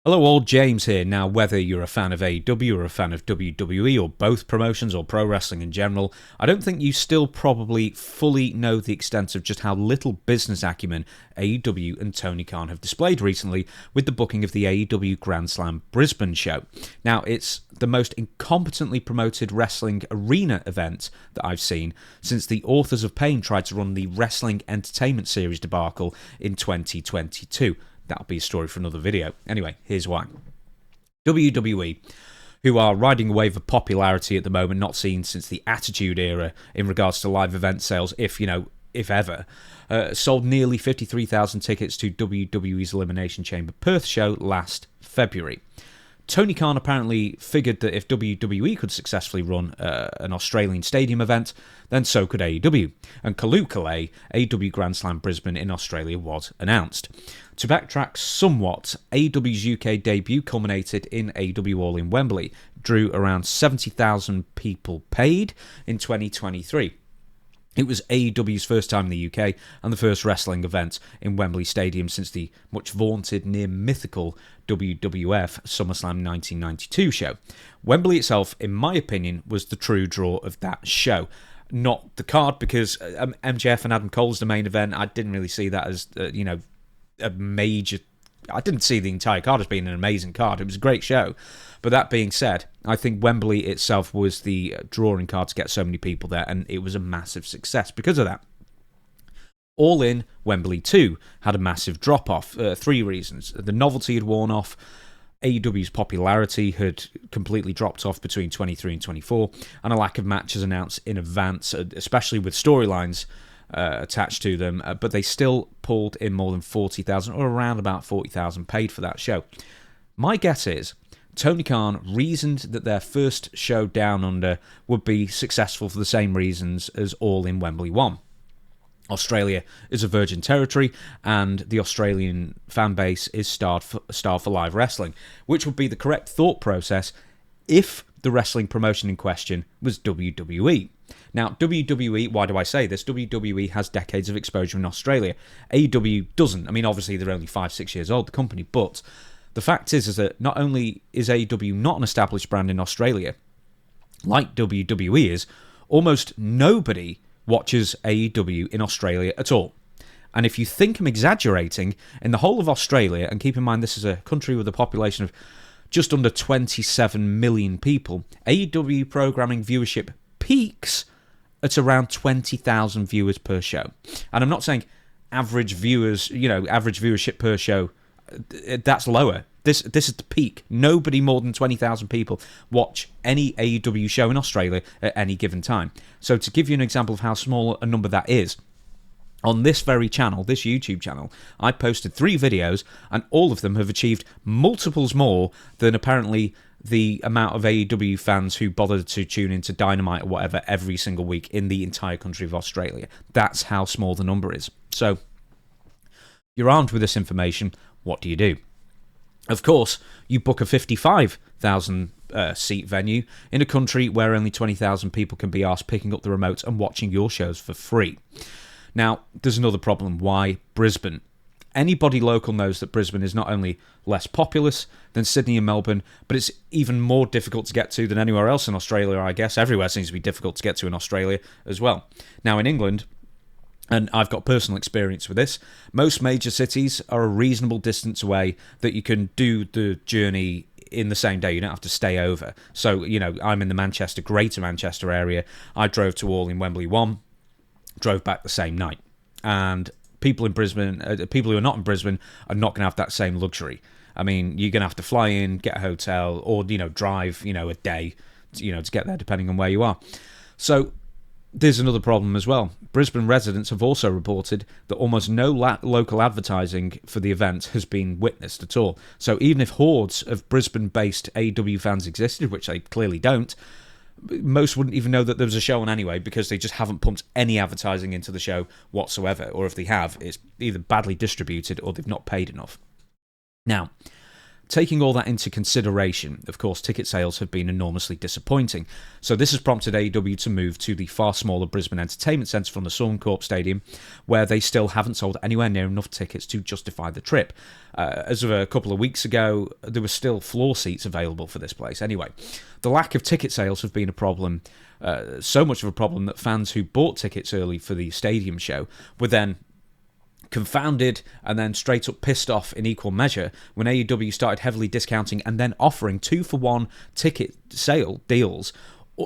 Hello all, James here. Now, whether you're a fan of AEW or a fan of WWE or both promotions or pro wrestling in general, I don't think you still probably fully know the extent of just how little business acumen AEW and Tony Khan have displayed recently with the booking of the AEW Grand Slam Brisbane show. Now, it's the most incompetently promoted wrestling arena event that I've seen since the Authors of Pain tried to run the Wrestling Entertainment Series debacle in 2022. That'll be a story for another video. Anyway, here's why. WWE, who are riding a wave of popularity at the moment, not seen since the Attitude Era in regards to live event sales, if ever, sold nearly 53,000 tickets to WWE's Elimination Chamber Perth show last February. Tony Khan apparently figured that if WWE could successfully run an Australian stadium event, then so could AEW. And Kalukale, AEW Grand Slam Brisbane in Australia was announced. To backtrack somewhat, AEW's UK debut culminated in AEW All in Wembley, drew around 70,000 people paid in 2023. It was AEW's first time in the UK and the first wrestling event in Wembley Stadium since the much vaunted, near mythical WWF SummerSlam 1992 show. Wembley itself, in my opinion, was the true draw of that show. Not the card, because MJF and Adam Cole's the main event. I didn't really see that as, a major... I didn't see the entire card as being an amazing card. It was a great show. But that being said, I think Wembley itself was the drawing card to get so many people there, and it was a massive success because of that. All in, Wembley 2 had a massive drop-off. 3 reasons. The novelty had worn off. AEW's popularity had completely dropped off between 23 and 24, and a lack of matches announced in advance, especially with storylines attached to them, but they still pulled in more than 40,000, or around about 40,000 paid for that show. My guess is Tony Khan reasoned that their first show down under would be successful for the same reasons as All in Wembley 1. Australia is a virgin territory, and the Australian fan base is starved for live wrestling, which would be the correct thought process if the wrestling promotion in question was WWE. Now, WWE, why do I say this? WWE has decades of exposure in Australia. AEW doesn't. I mean, obviously, they're only 5-6 years old, the company, but the fact is that not only is AEW not an established brand in Australia, like WWE is, almost nobody watches AEW in Australia at all. And if you think I'm exaggerating, in the whole of Australia, and keep in mind this is a country with a population of just under 27 million people, AEW programming viewership peaks at around 20,000 viewers per show. And I'm not saying average viewers, average viewership per show, that's lower. This is the peak. Nobody more than 20,000 people watch any AEW show in Australia at any given time. So to give you an example of how small a number that is, on this very channel, this YouTube channel, I posted 3 videos, and all of them have achieved multiples more than apparently the amount of AEW fans who bothered to tune into Dynamite or whatever every single week in the entire country of Australia. That's how small the number is. So, you're armed with this information. What do you do? Of course, you book a 55,000 seat venue in a country where only 20,000 people can be asked picking up the remote and watching your shows for free. Now, there's another problem. Why Brisbane? Anybody local knows that Brisbane is not only less populous than Sydney and Melbourne, but it's even more difficult to get to than anywhere else in Australia, I guess. Everywhere seems to be difficult to get to in Australia as well. Now, in England, and I've got personal experience with this, most major cities are a reasonable distance away that you can do the journey in the same day. You don't have to stay over. So, I'm in the Greater Manchester area. I drove to All in Wembley 1, drove back the same night. And people in Brisbane, people who are not in Brisbane, are not going to have that same luxury. I mean, you're going to have to fly in, get a hotel, or, drive, a day, to get there, depending on where you are. So there's another problem as well. Brisbane residents have also reported that almost no local advertising for the event has been witnessed at all. So even if hordes of Brisbane-based AEW fans existed, which they clearly don't, most wouldn't even know that there was a show on anyway, because they just haven't pumped any advertising into the show whatsoever. Or if they have, it's either badly distributed or they've not paid enough. Now, Taking all that into consideration, of course, ticket sales have been enormously disappointing. So this has prompted AEW to move to the far smaller Brisbane Entertainment Centre from the Suncorp Stadium, where they still haven't sold anywhere near enough tickets to justify the trip. As of a couple of weeks ago, there were still floor seats available for this place. Anyway, the lack of ticket sales have been a problem, so much of a problem that fans who bought tickets early for the stadium show were then confounded and then straight up pissed off in equal measure when AEW started heavily discounting and then offering 2-for-1 ticket sale deals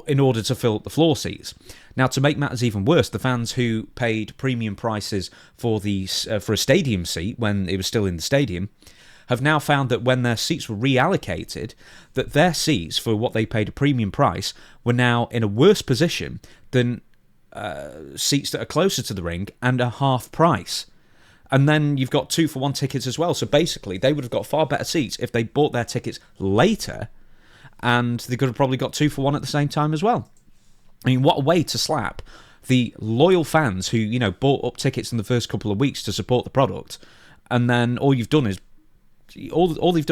in order to fill up the floor seats. Now, to make matters even worse, the fans who paid premium prices for a stadium seat when it was still in the stadium have now found that when their seats were reallocated, that their seats for what they paid a premium price were now in a worse position than seats that are closer to the ring and are half price. And then you've got 2-for-1 tickets as well. So basically, they would have got far better seats if they bought their tickets later, and they could have probably got 2-for-1 at the same time as well. I mean, what a way to slap the loyal fans who, you know, bought up tickets in the first couple of weeks to support the product, and then all they've done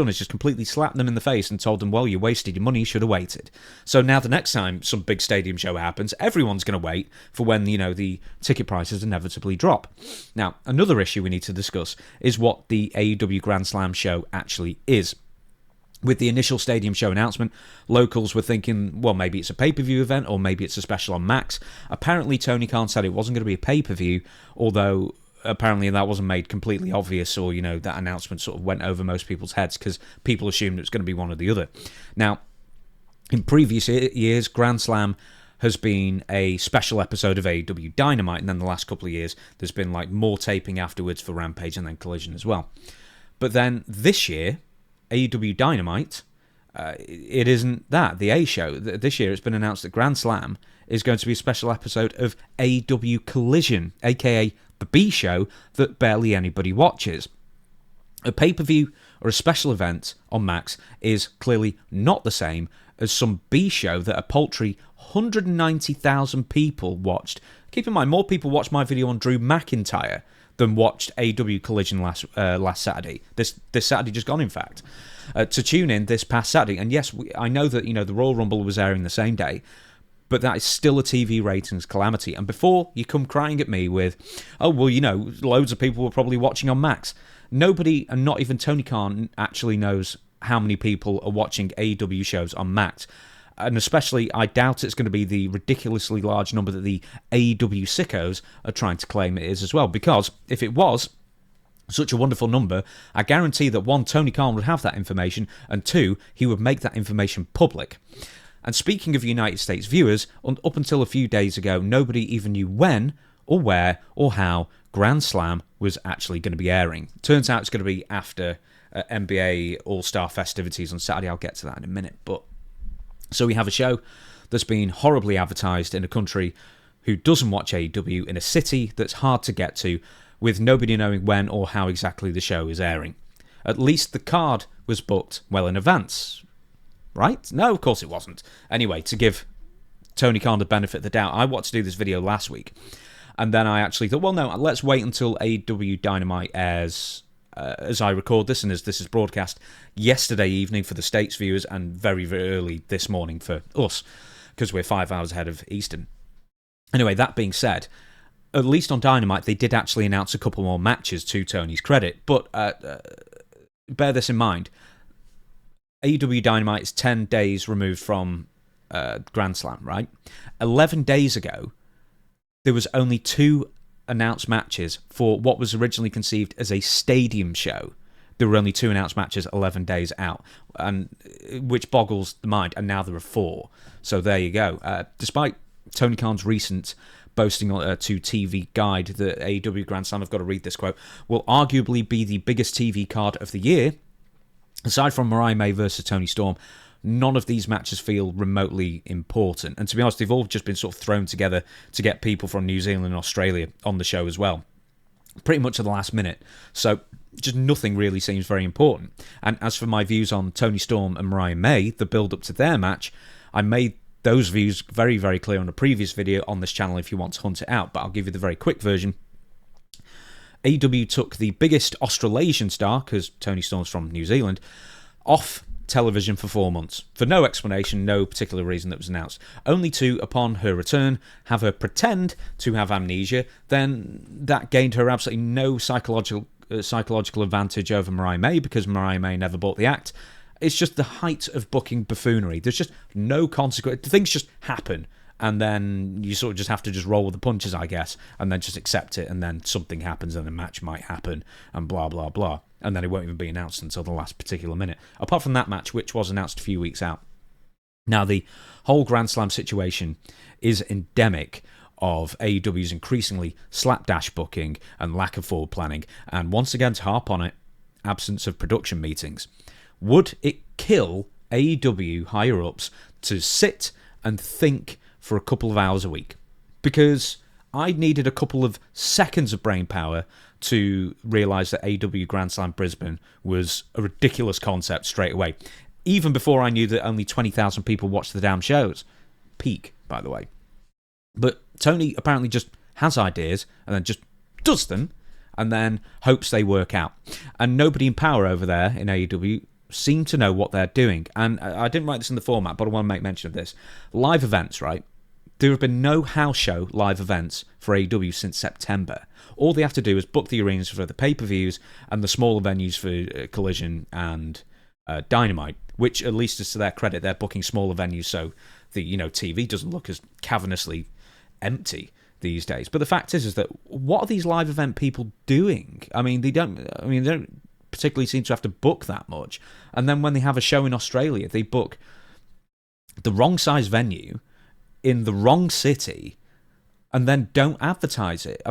is just completely slapped them in the face and told them, well, you wasted your money, you should have waited. So now the next time some big stadium show happens, everyone's going to wait for when, you know, the ticket prices inevitably drop. Now, another issue we need to discuss is what the AEW Grand Slam show actually is. With the initial stadium show announcement, locals were thinking, well, maybe it's a pay-per-view event or maybe it's a special on Max. Apparently, Tony Khan said it wasn't going to be a pay-per-view, although apparently that wasn't made completely obvious, or, you know, that announcement sort of went over most people's heads because people assumed it was going to be one or the other. Now, in previous years, Grand Slam has been a special episode of AEW Dynamite, and then the last couple of years there's been like more taping afterwards for Rampage and then Collision as well. But then this year, AEW Dynamite, it isn't that, the A show. This year it's been announced that Grand Slam is going to be a special episode of AEW Collision, aka the B show that barely anybody watches. A pay-per-view or a special event on Max is clearly not the same as some B show that a paltry 190,000 people watched. Keep in mind, more people watched my video on Drew McIntyre than watched AEW Collision last Saturday. This Saturday just gone, in fact. To tune in this past Saturday, and yes, I know that, you know, the Royal Rumble was airing the same day, but that is still a TV ratings calamity. And before you come crying at me with, oh, well, you know, loads of people were probably watching on Max. Nobody, and not even Tony Khan, actually knows how many people are watching AEW shows on Max. And especially, I doubt it's going to be the ridiculously large number that the AEW sickos are trying to claim it is as well. Because if it was such a wonderful number, I guarantee that 1, Tony Khan would have that information, and 2, he would make that information public. And speaking of United States viewers, up until a few days ago, nobody even knew when or where or how Grand Slam was actually going to be airing. Turns out it's going to be after NBA All-Star festivities on Saturday. I'll get to that in a minute. But so we have a show that's been horribly advertised in a country who doesn't watch AEW, in a city that's hard to get to, with nobody knowing when or how exactly the show is airing. At least the card was booked well in advance. Right? No, of course it wasn't. Anyway, to give Tony Khan the benefit of the doubt, I wanted to do this video last week. And then I actually thought, well, no, let's wait until AEW Dynamite airs as I record this and as this is broadcast yesterday evening for the States viewers and very, very early this morning for us, because we're 5 hours ahead of Eastern. Anyway, that being said, at least on Dynamite, they did actually announce a couple more matches to Tony's credit. But bear this in mind. AEW Dynamite is 10 days removed from Grand Slam, right? 11 days ago, there was only 2 announced matches for what was originally conceived as a stadium show. There were only 2 announced matches 11 days out, and which boggles the mind, and now there are 4. So there you go. Despite Tony Khan's recent boasting to TV Guide that AEW Grand Slam, I've got to read this quote, will arguably be the biggest TV card of the year. Aside from Mariah May versus Toni Storm, none of these matches feel remotely important. And to be honest, they've all just been sort of thrown together to get people from New Zealand and Australia on the show as well. Pretty much at the last minute. So just nothing really seems very important. And as for my views on Toni Storm and Mariah May, the build-up to their match, I made those views very, very clear on a previous video on this channel if you want to hunt it out. But I'll give you the very quick version. AEW took the biggest Australasian star, because Toni Storm's from New Zealand, off television for 4 months, for no explanation, no particular reason that was announced, only to, upon her return, have her pretend to have amnesia. Then that gained her absolutely no psychological advantage over Mariah May, because Mariah May never bought the act. It's just the height of booking buffoonery. There's just no consequence. Things just happen, and then you sort of just have to just roll with the punches, I guess, and then just accept it, and then something happens, and a match might happen, and blah, blah, blah. And then it won't even be announced until the last particular minute. Apart from that match, which was announced a few weeks out. Now, the whole Grand Slam situation is endemic of AEW's increasingly slapdash booking and lack of forward planning, and once again, to harp on it, absence of production meetings. Would it kill AEW higher-ups to sit and think for a couple of hours a week? Because I needed a couple of seconds of brain power to realise that AEW Grand Slam Brisbane was a ridiculous concept straight away, even before I knew that only 20,000 people watched the damn shows. Peak, by the way. But Tony apparently just has ideas and then just does them and then hopes they work out. And nobody in power over there in AEW seem to know what they're doing. And I didn't write this in the format, but I want to make mention of this. Live events, right? There have been no house show live events for AEW since September. All they have to do is book the arenas for the pay-per-views and the smaller venues for Collision and Dynamite, which, at least is to their credit, they're booking smaller venues so the TV doesn't look as cavernously empty these days. But the fact is that what are these live event people doing? They don't particularly seem to have to book that much. And then when they have a show in Australia, they book the wrong size venue in the wrong city and then don't advertise it.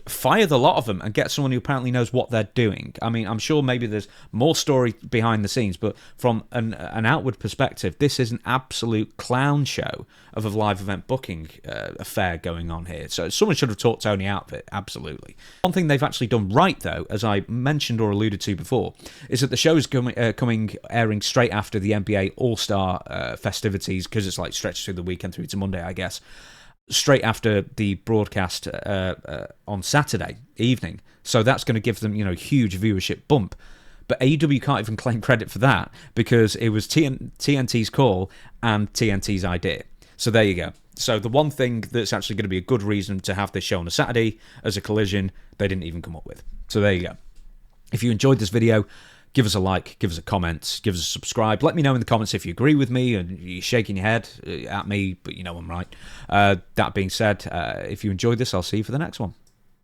Fire the lot of them and get someone who apparently knows what they're doing. I'm sure maybe there's more story behind the scenes, but from an outward perspective, this is an absolute clown show of a live event booking affair going on here. So someone should have taught Tony out of it, absolutely. One thing they've actually done right, though, as I mentioned or alluded to before, is that the show is airing straight after the NBA All-Star festivities, because it's like stretched through the weekend through to Monday, I guess. Straight after the broadcast on Saturday evening. So that's going to give them, huge viewership bump. But AEW can't even claim credit for that because it was TNT's call and TNT's idea. So there you go. So the one thing that's actually going to be a good reason to have this show on a Saturday as a Collision, they didn't even come up with. So there you go. If you enjoyed this video, give us a like, give us a comment, give us a subscribe. Let me know in the comments if you agree with me and you're shaking your head at me, but you know I'm right. That being said, if you enjoyed this, I'll see you for the next one.